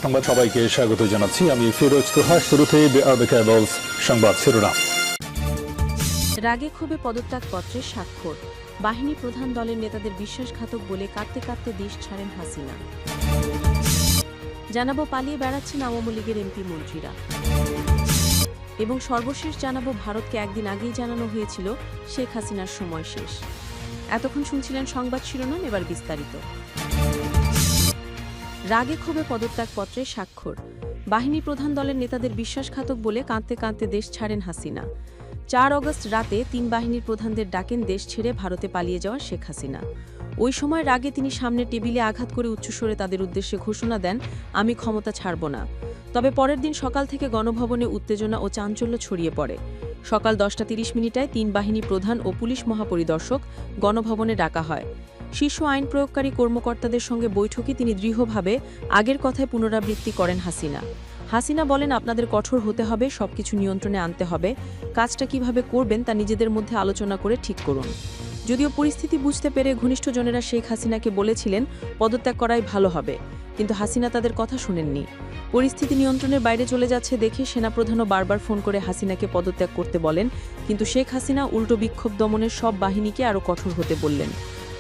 সংবাদ সবাইকে স্বাগত জানাচ্ছি। আমি ফিরোজ তোহা। শুরুতেই সংবাদ শিরোনাম। রাগে ক্ষোভে পদত্যাগপত্রে স্বাক্ষর। বাহিনী প্রধান দলের নেতাদের বিশ্বাসঘাতক বলে কাঁদতে কাঁদতে দেশ ছাড়েন হাসিনা। জানাবো পালিয়ে বেড়াচ্ছেন আওয়ামী লীগের এমপি মন্ত্রীরা। এবং সর্বশেষ জানাবো ভারতকে একদিন আগেই জানানো হয়েছিল শেখ হাসিনার সময় শেষ। এতক্ষণ শুনছিলেন সংবাদ শিরোনাম, এবার বিস্তারিত। রাগে ক্ষোভে পদত্যাগপত্রে স্বাক্ষর। বাহিনী প্রধান দলের নেতাদের বিশ্বাসঘাতক বলে কাঁদতে কাঁদতে দেশ ছাড়েন হাসিনা। 4 অগস্ট রাতে 3 বাহিনীর প্রধানদের ডাকেন দেশ ছেড়ে ভারতে পালিয়ে যাওয়া শেখ হাসিনা। ওই সময় রাগে তিনি সামনের টেবিলে আঘাত করে উচ্চস্বরে তাদের উদ্দেশ্যে ঘোষণা দেন, আমি ক্ষমতা ছাড়ব না। তবে পরের দিন সকাল থেকে গণভবনে উত্তেজনা ও চাঞ্চল্য ছড়িয়ে পড়ে। সকাল 10টা 30 মিনিটায় 3 বাহিনী প্রধান ও পুলিশ মহাপরিদর্শক গণভবনে ডাকা হয়। শীর্ষ আইন প্রয়োগকারী কর্মকর্তাদের সঙ্গে বৈঠকে তিনি দৃঢ়ভাবে আগের কথায় পুনরাবৃত্তি করেন হাসিনা বলেন, আপনাদের কঠোর হতে হবে, সবকিছু নিয়ন্ত্রণে আনতে হবে, কাজটা কিভাবে করবেন তা নিজেদের মধ্যে আলোচনা করে ঠিক করুন। যদিও পরিস্থিতি বুঝতে পেরে ঘনিষ্ঠজনেরা শেখ হাসিনাকে বলেছিলেন পদত্যাগ করাই ভালো হবে, কিন্তু হাসিনা তাদের কথা শুনেননি। পরিস্থিতি নিয়ন্ত্রণের বাইরে চলে যাচ্ছে দেখে সেনাপ্রধানও বারবার ফোন করে হাসিনাকে পদত্যাগ করতে বলেন, কিন্তু শেখ হাসিনা উল্টো বিক্ষোভ দমনের সব বাহিনীকে আরও কঠোর হতে বললেন।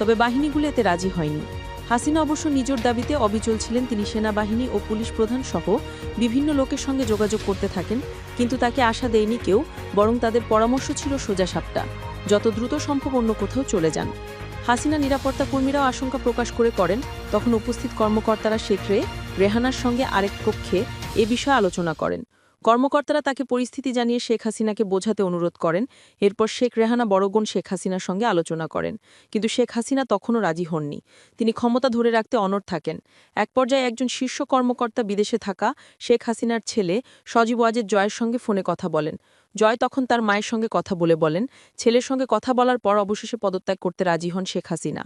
তবে বাহিনীগুলো এতে রাজি হয়নি। হাসিনা অবশ্য নিজের দাবিতে অবিচল ছিলেন। তিনি সেনাবাহিনী ও পুলিশ প্রধান সহ বিভিন্ন লোকের সঙ্গে যোগাযোগ করতে থাকেন, কিন্তু তাকে আশা দেয়নি কেউ, বরং তাদের পরামর্শ ছিল সোজা সাপটা, যত দ্রুত সম্ভব অন্য কোথাও চলে যান। হাসিনা নিরাপত্তা কর্মীরাও আশঙ্কা প্রকাশ করেন। তখন উপস্থিত কর্মকর্তারা শেখ রেহানার সঙ্গে আরেক কক্ষে এ বিষয়ে আলোচনা করেন। কর্মকর্তারা তাকে পরিস্থিতি জানিয়ে শেখ হাসিনাকে বোঝাতে অনুরোধ করেন। এরপর শেখ রেহানা বড়বোন শেখ হাসিনার সঙ্গে আলোচনা করেন, কিন্তু শেখ হাসিনা তখনও রাজি হননি। তিনি ক্ষমতা ধরে রাখতে অনড় থাকেন। এক পর্যায়ে একজন শীর্ষ কর্মকর্তা বিদেশে থাকা শেখ হাসিনার ছেলে সজীব ওয়াজেদ জয়ের সঙ্গে ফোনে কথা বলেন। জয় তখন তার মায়ের সঙ্গে কথা বলেন। ছেলের সঙ্গে কথা বলার পর অবশেষে পদত্যাগ করতে রাজি হন শেখ হাসিনা।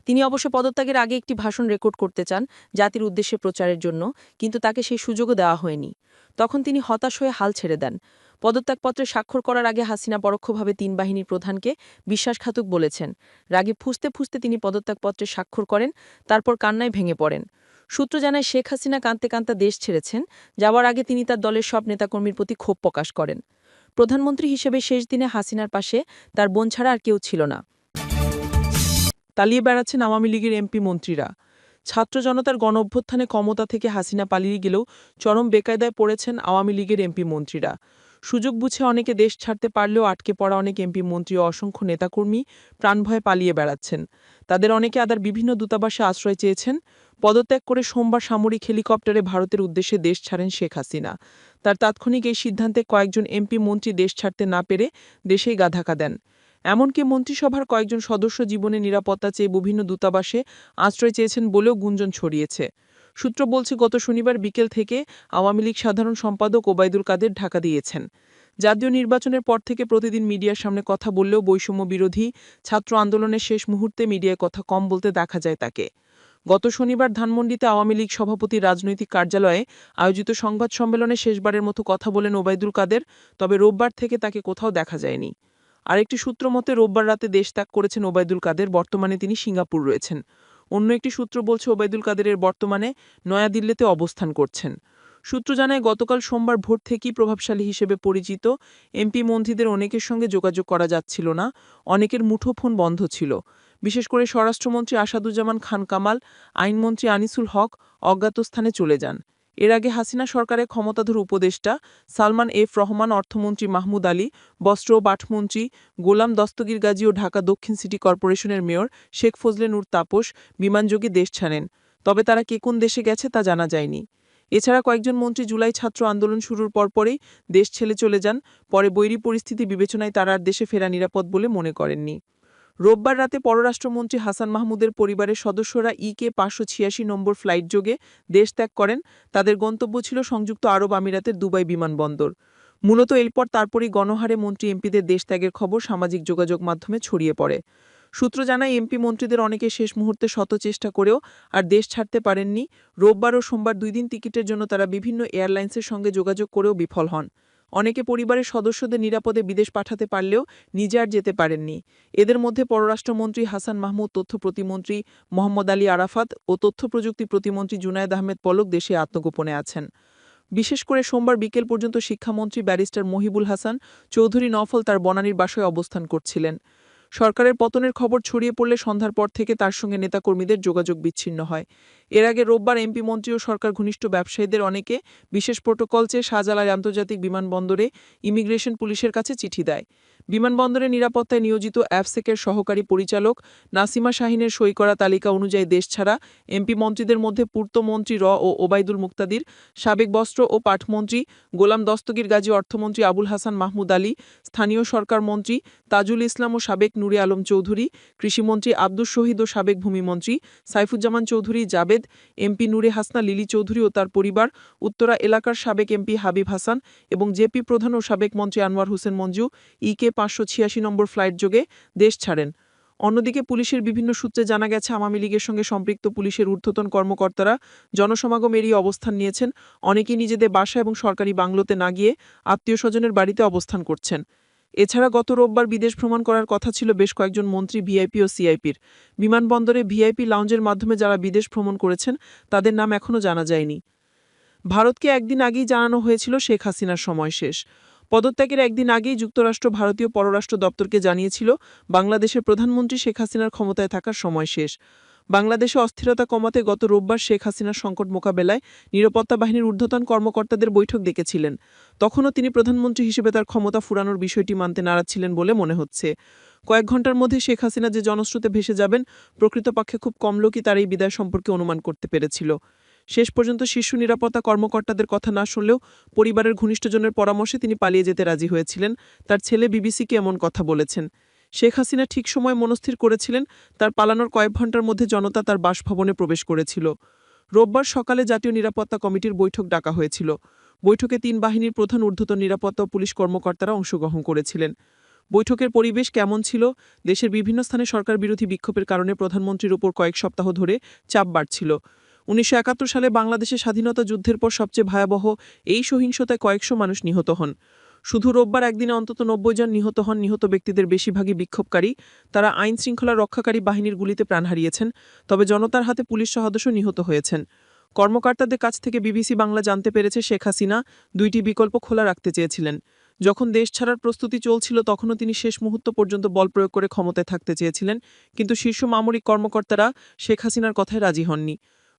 তিনি অবশ্য পদত্যাগের আগে একটি ভাষণ রেকর্ড করতে চান জাতির উদ্দেশ্যে প্রচারের জন্য, কিন্তু তাকে সেই সুযোগও দেওয়া হয়নি। তখন তিনি হতাশ হয়ে হাল ছেড়ে দেন। পদত্যাগপত্রে স্বাক্ষর করার আগে হাসিনা পরোক্ষভাবে 3 বাহিনীর প্রধানকে বিশ্বাসঘাতক বলেছেন। রাগে ফুঁসতে ফুঁসতে তিনি পদত্যাগপত্রে স্বাক্ষর করেন, তারপর কান্নায় ভেঙে পড়েন। সূত্র জানায় শেখ হাসিনা কাঁদতে কাঁদতে দেশ ছেড়েছেন। যাওয়ার আগে তিনি তার দলের সব নেতাকর্মীর প্রতি ক্ষোভ প্রকাশ করেন। প্রধানমন্ত্রী হিসেবে শেষ দিনে হাসিনার পাশে তার বোন ছাড়া আর কেউ ছিল না। পালিয়ে বেড়াচ্ছেন আওয়ামী লীগের এমপি মন্ত্রীরা। ছাত্র জনতার গণঅভ্যুত্থানে ক্ষমতা থেকে হাসিনা পালিয়ে গেলেও চরম বেকায়দায় পড়েছেন আওয়ামী লীগের এমপি মন্ত্রীরা। সুযোগ বুঝে অনেকে দেশ ছাড়তে পারলেও আটকে পড়া অনেক এমপি মন্ত্রী ও অসংখ্য নেতাকর্মী প্রাণভয়ে পালিয়ে বেড়াচ্ছেন। তাদের অনেকে আদার বিভিন্ন দূতাবাসে আশ্রয় চেয়েছেন। পদত্যাগ করে সোমবার সামরিক হেলিকপ্টারে ভারতের উদ্দেশ্যে দেশ ছাড়েন শেখ হাসিনা। তার তাৎক্ষণিক এই সিদ্ধান্তে কয়েকজন এমপি মন্ত্রী দেশ ছাড়তে না পেরে দেশেই গা ঢাকা দেন। এমনকি মন্ত্রিসভার কয়েকজন সদস্য জীবনের নিরাপত্তা চেয়ে বিভিন্ন দূতাবাসে আশ্রয় চেয়েছেন বলেও গুঞ্জন ছড়িয়েছে। সূত্র বলছে, গত শনিবার বিকেল থেকে আওয়ামী লীগ সাধারণ সম্পাদক ওবায়দুল কাদের ঢাকা দিয়েছেন। জাতীয় নির্বাচনের পর থেকে প্রতিদিন মিডিয়ার সামনে কথা বললেও বৈষম্য বিরোধী ছাত্র আন্দোলনের শেষ মুহূর্তে মিডিয়ায় কথা কম বলতে দেখা যায় তাকে। গত শনিবার ধানমন্ডিতে আওয়ামী লীগ সভাপতির রাজনৈতিক কার্যালয়ে আয়োজিত সংবাদ সম্মেলনে শেষবারের মতো কথা বলেন ওবায়দুল কাদের, তবে রোববার থেকে তাকে কোথাও দেখা যায়নি। আরেকটি সূত্র মতে রোববার রাতে দেশ ত্যাগ করেছেন ওবায়দুল কাদের, বর্তমানে তিনি সিঙ্গাপুর রয়েছেন। অন্য একটি সূত্র বলছে ওবায়দুল কাদেরের বর্তমানে নয়াদিল্লিতে অবস্থান করছেন। সূত্র জানায়, গতকাল সোমবার ভোর থেকেই প্রভাবশালী হিসেবে পরিচিত এমপি মন্ত্রীদের অনেকের সঙ্গে যোগাযোগ করা যাচ্ছিল না, অনেকের মুঠোফোন বন্ধ ছিল। বিশেষ করে স্বরাষ্ট্রমন্ত্রী আসাদুজ্জামান খান কামাল, আইনমন্ত্রী আনিসুল হক অজ্ঞাত স্থানে চলে যান। এর আগে হাসিনা সরকারের ক্ষমতাধর উপদেষ্টা সালমান এফ রহমান, অর্থমন্ত্রী মাহমুদ আলী, বস্ত্র ও পাটমন্ত্রী গোলাম দস্তগীর গাজী ও ঢাকা দক্ষিণ সিটি কর্পোরেশনের মেয়র শেখ ফজলে নূর তাপস বিমানযোগে দেশ ছাড়েন। তবে তারা কে কোন দেশে গেছে তা জানা যায়নি। এছাড়া কয়েকজন মন্ত্রী জুলাই ছাত্র আন্দোলন শুরুর পরপরই দেশ ছেড়ে চলে যান। পরে বৈরী পরিস্থিতি বিবেচনায় তারা আর দেশে ফেরা নিরাপদ বলে মনে করেননি। রোববার রাতে পররাষ্ট্রমন্ত্রী হাসান মাহমুদের পরিবারের সদস্যরা ইকে 586 নম্বর ফ্লাইট যোগে দেশ ত্যাগ করেন। তাদের গন্তব্য ছিল সংযুক্ত আরব আমিরাতের দুবাই বিমানবন্দর। মূলত এরপর তারপরই গণহারে মন্ত্রী এমপিদের দেশ ত্যাগের খবর সামাজিক যোগাযোগ মাধ্যমে ছড়িয়ে পড়ে। সূত্র জানায়, এমপি মন্ত্রীদের অনেকে শেষ মুহূর্তে শত চেষ্টা করেও আর দেশ ছাড়তে পারেননি। রোববার ও সোমবার 2 দিন টিকিটের জন্য তারা বিভিন্ন এয়ারলাইন্সের সঙ্গে যোগাযোগ করেও বিফল হন। অনেকে পরিবারের সদস্যদের নিরাপদে বিদেশ পাঠাতে পারলেও নিজে আর যেতে পারেননি। এদের মধ্যে পররাষ্ট্রমন্ত্রী হাসান মাহমুদ, তথ্য প্রতিমন্ত্রী মোহাম্মদ আলী আরাফাত ও তথ্য প্রযুক্তি প্রতিমন্ত্রী জুনায়েদ আহমেদ পলক দেশে আত্মগোপনে আছেন। বিশেষ করে সোমবার বিকেল পর্যন্ত শিক্ষামন্ত্রী ব্যারিস্টার মহিবুল হাসান চৌধুরী নফল তার বনানীর বাসায় অবস্থান করছিলেন। সরকারের পতনের খবর ছড়িয়ে পড়লে সন্ধ্যার পর থেকে তার সঙ্গে নেতাকর্মীদের যোগাযোগ বিচ্ছিন্ন হয়। এর আগে রোববার এমপি মন্ত্রী ও সরকার ঘনিষ্ঠ ব্যবসায়ীদের অনেকে বিশেষ প্রোটোকল চেয়ে শাহজালাল আন্তর্জাতিক বিমানবন্দরে ইমিগ্রেশন পুলিশের কাছে চিঠি দেয়। বিমানবন্দরের নিরাপত্তায় নিয়োজিত অ্যাফসেকের সহকারী পরিচালক নাসিমা শাহিনের সই করা তালিকা অনুযায়ী দেশ ছাড়া এমপি মন্ত্রীদের মধ্যে পূর্তমন্ত্রী ও ওবায়দুল মুক্তাদির, সাবেক বস্ত্র ও পাটমন্ত্রী গোলাম দস্তগীর গাজী, অর্থমন্ত্রী আবুল হাসান মাহমুদ আলী, স্থানীয় সরকার মন্ত্রী তাজুল ইসলাম ও সাবেক নুরে আলম চৌধুরী, কৃষিমন্ত্রী আব্দুস শহীদ ও সাবেক ভূমিমন্ত্রী সাইফুজ্জামান চৌধুরী জাবেদ, এমপি নুরে হাসনা লিলি চৌধুরী ও তার পরিবার, উত্তরা এলাকার সাবেক এমপি হাবিব হাসান এবং জেপি প্রধান ও সাবেক মন্ত্রী আনোয়ার হোসেন মঞ্জু ইকে 586 নম্বর ফ্লাইট যোগে দেশ ছাড়েন। অন্যদিকে পুলিশের বিভিন্ন সূত্রে জানা গেছে, আওয়ামী লীগের সঙ্গে সম্পৃক্ত পুলিশের ঊর্ধ্বতন কর্মকর্তারা জনসমাগম এড়িয়ে অবস্থান নিয়েছেন। অনেকেই নিজেদের বাসা এবং সরকারি বাংলোতে না গিয়ে আত্মীয়স্বজনের বাড়িতে অবস্থান করছেন। এছাড়া গত রোববার বিদেশ ভ্রমণ করার কথা ছিল বেশ কয়েকজন মন্ত্রী, ভিআইপি ও সিআইপির। বিমানবন্দরে ভিআইপি লাউঞ্জের মাধ্যমে যারা বিদেশ ভ্রমণ করেছেন তাদের নাম এখনও জানা যায়নি। ভারতকে একদিন আগেই জানানো হয়েছিল শেখ হাসিনার সময় শেষ। পদত্যাগের একদিন আগেই যুক্তরাষ্ট্র ভারতীয় পররাষ্ট্র দপ্তরকে জানিয়েছিল বাংলাদেশের প্রধানমন্ত্রী শেখ হাসিনার ক্ষমতায় থাকার সময় শেষ। বাংলাদেশে অস্থিরতা কমাতে গত রোববার শেখ হাসিনার সংকট মোকাবেলায় নিরাপত্তা বাহিনীর ঊর্ধ্বতন কর্মকর্তাদের বৈঠক ডেকেছিলেন। তখনও তিনি প্রধানমন্ত্রী হিসেবে তার ক্ষমতা ফুরানোর বিষয়টি মানতে নারাজ ছিলেন বলে মনে হচ্ছে। কয়েক ঘন্টার মধ্যে শেখ হাসিনা যে জনস্রোতে ভেসে যাবেন, প্রকৃতপক্ষে খুব কম লোকই তার এই বিদায় সম্পর্কে অনুমান করতে পেরেছিল। শেষ পর্যন্ত শীর্ষ নিরাপত্তা কর্মকর্তাদের কথা না শুনলেও পরিবারের ঘনিষ্ঠজনের পরামর্শে তিনি পালিয়ে যেতে রাজি হয়েছিলেন। তার ছেলে বিবিসিকে এমন কথা বলেছেন। শেখ হাসিনা ঠিক সময় মনস্থির করেছিলেন। তার পালানোর কয়েক ঘন্টার মধ্যে জনতা তার বাসভবনে প্রবেশ করেছিল। রোববার সকালে জাতীয় নিরাপত্তা কমিটির বৈঠক ডাকা হয়েছিল। বৈঠকে 3 বাহিনীর প্রধান, ঊর্ধ্বতন নিরাপত্তা ও পুলিশ কর্মকর্তারা অংশগ্রহণ করেছিলেন। বৈঠকের পরিবেশ কেমন ছিল? দেশের বিভিন্ন স্থানে সরকার বিরোধী বিক্ষোভের কারণে প্রধানমন্ত্রীর উপর কয়েক সপ্তাহ ধরে চাপ বাড়ছিল। 1971 সালে বাংলাদেশের স্বাধীনতা যুদ্ধের পর সবচেয়ে ভয়াবহ এই সহিংসতায় কয়েকশো মানুষ নিহত হন। শুধু রোববার একদিনে অন্তত 90 জন নিহত হন। নিহত ব্যক্তিদের বেশিরভাগই বিক্ষোভকারী। তারা আইন শৃঙ্খলা রক্ষাকারী বাহিনীর গুলিতে প্রাণ হারিয়েছেন, তবে জনতার হাতে পুলিশ সদস্য নিহত হয়েছেন। কর্মকর্তাদের কাছ থেকে বিবিসি বাংলা জানতে পেরেছে, শেখ হাসিনা 2টি বিকল্প খোলা রাখতে চেয়েছিলেন। যখন দেশ ছাড়ার প্রস্তুতি চলছিল তখনও তিনি শেষ মুহূর্ত পর্যন্ত বল প্রয়োগ করে ক্ষমতায় থাকতে চেয়েছিলেন, কিন্তু শীর্ষ সামরিক কর্মকর্তারা শেখ হাসিনার কথায় রাজি হননি।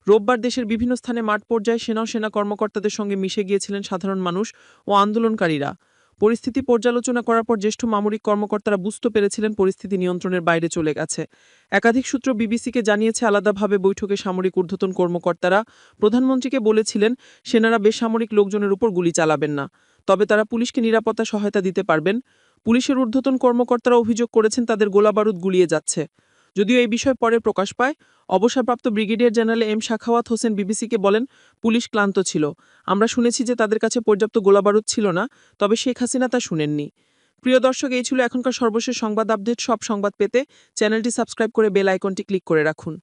রোববার দেশের বিভিন্ন স্থানে মাঠ পর্যায়ে সেনা কর্মকর্তাদের সঙ্গে মিশে গিয়েছিলেন সাধারণ মানুষ ও আন্দোলনকারীরা। পরিস্থিতি পর্যালোচনা করার পর জ্যেষ্ঠ সামরিক কর্মকর্তারা বুঝতে পেরেছিলেন পরিস্থিতি নিয়ন্ত্রণের বাইরে চলে গেছে। একাধিক সূত্র বিবিসিকে জানিয়েছে, আলাদাভাবে বৈঠকে সামরিক ঊর্ধ্বতন কর্মকর্তারা প্রধানমন্ত্রীকে বলেছিলেন সেনারা বেসামরিক লোকজনের উপর গুলি চালাবেন না, তবে তারা পুলিশকে নিরাপত্তা সহায়তা দিতে পারবেন। পুলিশের ঊর্ধ্বতন কর্মকর্তারা অভিযোগ করেছেন তাদের গোলাবারুদ গুলিয়ে যাচ্ছে। যদিও এই বিষয় পরে প্রকাশ পায়। অবসরপ্রাপ্ত brigadier general M Sakhawat Hossain বিবিসিকে বলেন, পুলিশ ক্লান্ত ছিল। আমরা শুনেছি যে তাদের কাছে পর্যাপ্ত গোলাবারুদ ছিল না, তবে শেখ হাসিনা তা শুনেননি। প্রিয় দর্শক, এই ছিল এখনকার সর্বশেষ সংবাদ আপডেট। সব সংবাদ পেতে চ্যানেলটি সাবস্ক্রাইব করে বেল আইকনটি ক্লিক করে রাখুন।